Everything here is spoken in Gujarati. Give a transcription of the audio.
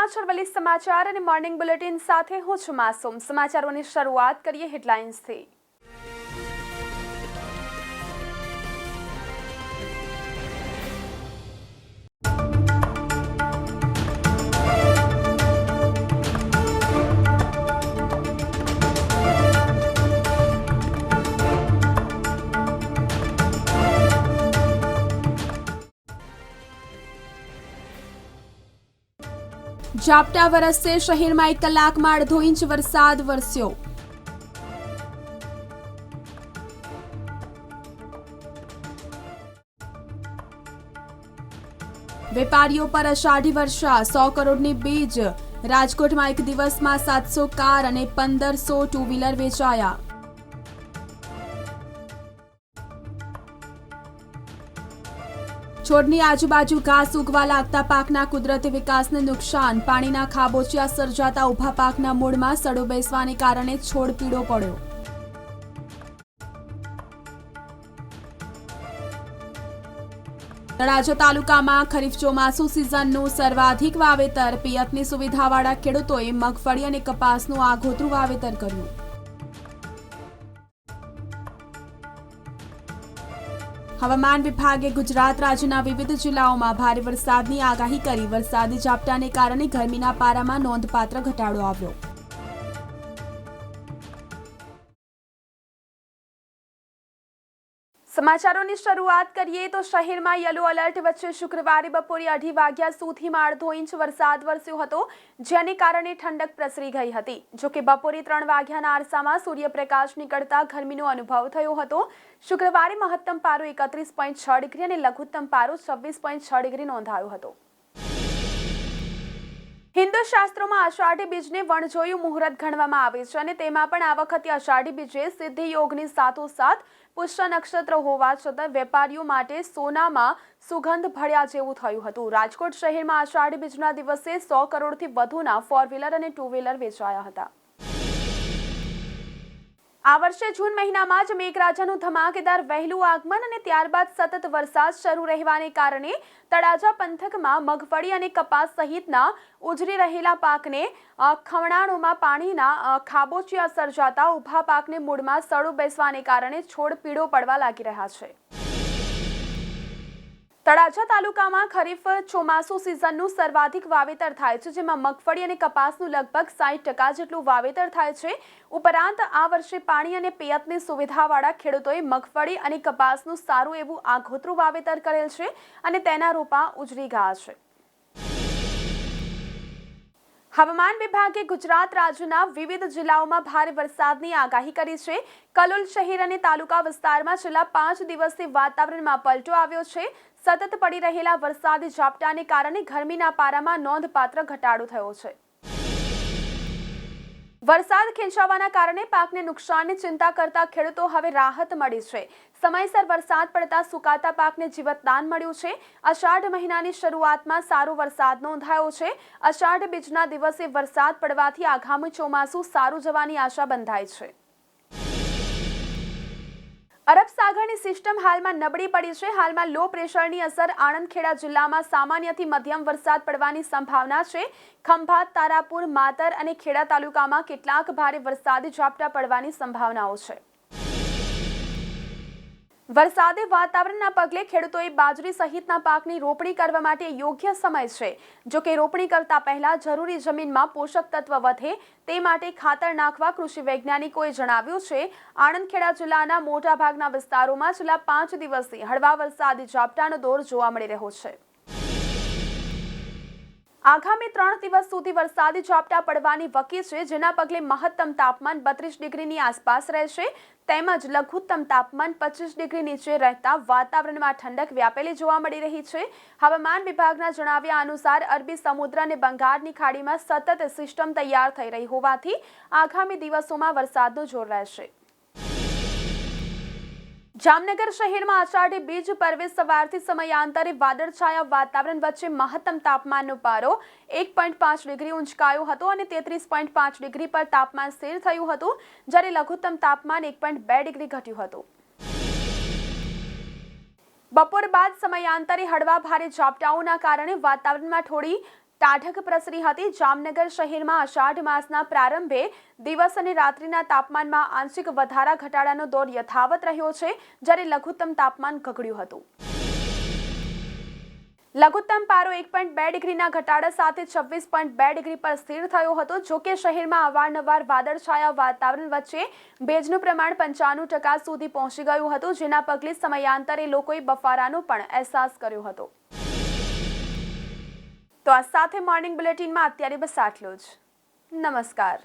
અરવલ્લી સમાચાર અને મોર્નિંગ બુલેટિન સાથે હું છું માસૂમ। સમાચારોની શરૂઆત કરીએ હેડલાઇન્સથી। ઝાપટા વરસશે, શહેરમાં 1 કલાકમાં 1.5 ઇંચ વરસાદ વરસ્યો। વેપારીઓ પર અષાઢી વર્ષા, 100 કરોડની બીજ। રાજકોટમાં એક દિવસમાં 700 કાર અને 1500 ટુ વ્હીલર વેચાયા। છોડની આજુબાજુ ઘાસ ઉગવા લાગતા પાકના કુદરતી વિકાસને નુકસાન। પાણીના ખાબોચિયા સર્જાતા ઊભા પાકના મૂળમાં સડો બેસવાને કારણે છોડ પીળો પડ્યો। તળાજા તાલુકામાં ખરીફ ચોમાસુ સિઝનનું સર્વાધિક વાવેતર। પિયતની સુવિધાવાળા ખેડૂતોએ મગફળી અને કપાસનું આગોતરું વાવેતર કર્યું। હવામાન વિભાગે ગુજરાત રાજ્યના વિવિધ જિલ્લાઓમાં ભારે વરસાદની આગાહી કરી। વરસાદી ઝાપટાને કારણે ગરમીના પારામાં નોંધપાત્ર ઘટાડો આવ્યો। સમાચારોની શરૂઆત કરીએ તો શહેરમાં યલો એલર્ટ વચ્ચે શુક્રવારે બપોરે 2:30 વાગ્યા સુધીમાં 1.5 ઇંચ વરસાદ વરસ્યો હતો, જેને કારણે ઠંડક પ્રસરી ગઈ હતી। જોકે બપોરે 3 વાગ્યાના અરસામાં સૂર્યપ્રકાશ નીકળતા ગરમીનો અનુભવ થયો હતો। શુક્રવારે મહત્તમ પારો 31.6 ડિગ્રી અને લઘુત્તમ પારો 26.6 ડિગ્રી નોંધાયો હતો। હિન્દુ શાસ્ત્રોમાં અષાઢી બીજને વણજોયું મુહૂર્ત ગણવામાં આવે છે અને તેમાં પણ આ વખતે અષાઢી બીજે સિદ્ધિ યોગની સાથોસાથ પુષ્ય નક્ષત્ર હોવા છતાં વેપારીઓ માટે સોનામાં સુગંધ ભળ્યા જેવું થયું હતું। રાજકોટ શહેરમાં અષાઢી બીજના દિવસે 100 કરોડથી વધુના 4 વ્હીલર અને 2 વ્હીલર વેચાયા હતા। આ વર્ષે જૂન મહિનામાં જ મેઘરાજાનું ધમાકેદાર વહેલું આગમન અને ત્યારબાદ સતત વરસાદ શરૂ રહેવાને કારણે તળાજા પંથકમાં મગફળી અને કપાસ સહિતના ઉજરી રહેલા પાકને ખવણાણોમાં પાણીના ખાબોચિયા સર્જાતા ઊભા પાકને મૂળમાં સડો બેસવાને કારણે છોડ પીળો પડવા લાગી રહ્યા છે। તળાજા તાલુકામાં ખરીફ ચોમાસુ સિઝનનું સર્વાધિક વાવેતર થાય છે, જેમાં મગફળી અને કપાસનું લગભગ 60% જેટલું વાવેતર થાય છે। ઉપરાંત આ વર્ષે પાણી અને પિયતની સુવિધાવાળા ખેડૂતોએ મગફળી અને કપાસનું સારું એવું આગોતરું વાવેતર કરેલ છે અને તેના રોપા ઉજરી ગયા છે। હવામાન વિભાગે ગુજરાત રાજ્યના વિવિધ જિલ્લાઓમાં ભારે વરસાદની આગાહી કરી છે। કલોલ શહેર અને તાલુકા વિસ્તારમાં છેલ્લા 5 દિવસથી વાતાવરણમાં પલટો આવ્યો છે। સતત પડી રહેલા વરસાદી ઝાપટાને કારણે ગરમીના પારામાં નોંધપાત્ર ઘટાડો થયો છે। વરસાદ ખેંચાવાના કારણે પાકને નુકસાનની ચિંતા કરતા ખેડૂતો હવે રાહત મળી છે। સમયસર વરસાદ પડતા સુકાતા પાકને જીવતદાન મળ્યું છે। અષાઢ મહિનાની શરૂઆતમાં સારો વરસાદ નોંધાયો છે। અષાઢ બીજના દિવસે વરસાદ પડવાથી આગામી ચોમાસું સારું જવાની આશા બંધાઈ છે। અરબ સાગરની સિસ્ટમ હાલમાં નબળી પડી છે। હાલમાં લો પ્રેશરની અસર આણંદ ખેડા જિલ્લામાં સામાન્યથી મધ્યમ વરસાદ પડવાની સંભાવના છે। ખંભાત, તારાપુર, માતર અને ખેડા તાલુકામાં કેટલાક ભારે વરસાદી ઝાપટા પડવાની સંભાવનાઓ છે। વરસાદી વાતાવરણના પગલે ખેડૂતોએ બાજરી સહિતના પાકની રોપણી કરવા માટે યોગ્ય સમય છે। જો કે રોપણી કરતા પહેલા જરૂરી જમીનમાં પોષક તત્વ વધે તે માટે ખાતર નાખવા કૃષિ વૈજ્ઞાનિકોએ જણાવ્યું છે। આણંદ ખેડા જિલ્લાના મોટાભાગના વિસ્તારોમાં છેલ્લા 5 દિવસથી હળવા વરસાદી ઝાપટાનો દોર જોવા મળી રહ્યો છે। આગામી 3 દિવસ સુધી વરસાદી ઝાપટા પડવાની વકી છે, જેના પગલે મહત્તમ તાપમાન 32 ડિગ્રીની આસપાસ રહેશે તેમજ લઘુત્તમ તાપમાન 25 ડિગ્રી નીચે રહેતા વાતાવરણમાં ઠંડક વ્યાપેલી જોવા મળી રહી છે। હવામાન વિભાગના જણાવ્યા અનુસાર અરબી સમુદ્ર અને બંગાળની ખાડીમાં સતત સિસ્ટમ તૈયાર થઈ રહી હોવાથી આગામી દિવસોમાં વરસાદનું જોર રહેશે। જામનગર શહેરમાં અષાઢી બીજ પર્વે સવારથી સમયાંતરે વાદળછાયા વાતાવરણ વચ્ચે મહત્તમ તાપમાનનો પારો 1.5 ડિગ્રી ઊંચકાયો હતો અને 33.5 ડિગ્રી પર તાપમાન સ્થિર થયું હતું, જ્યારે લઘુત્તમ તાપમાન 1.2 ડિગ્રી ઘટ્યું હતું। બપોર બાદ સમયાંતરે હળવા ભારે ઝાપટાઓના કારણે વાતાવરણમાં થોડી ટાઢક પ્રસરી હતી. જામનગર શહેરમાં અષાઢ માસના પ્રારંભે દિવસ અને રાત્રિના તાપમાનમાં આંશિક વધારા ઘટાડાનો દોર યથાવત રહ્યો છે, જ્યારે લઘુત્તમ તાપમાન ગગડ્યું હતું. લઘુત્તમ પારો 1.2 ડિગ્રીના ઘટાડા સાથે 26.2 ડિગ્રી પર સ્થિર થયો હતો. જોકે શહેરમાં અવારનવાર વાદળછાયા વાતાવરણ વચ્ચે ભેજનું પ્રમાણ 95% સુધી પહોંચી ગયું હતું, જેના પગલે સમયાંતરે લોકોએ બફારાનો પણ અહેસાસ કર્યો હતો. તો આ સાથે મોર્નિંગ બુલેટિનમાં અત્યારે બસ આટલું જ. નમસ્કાર.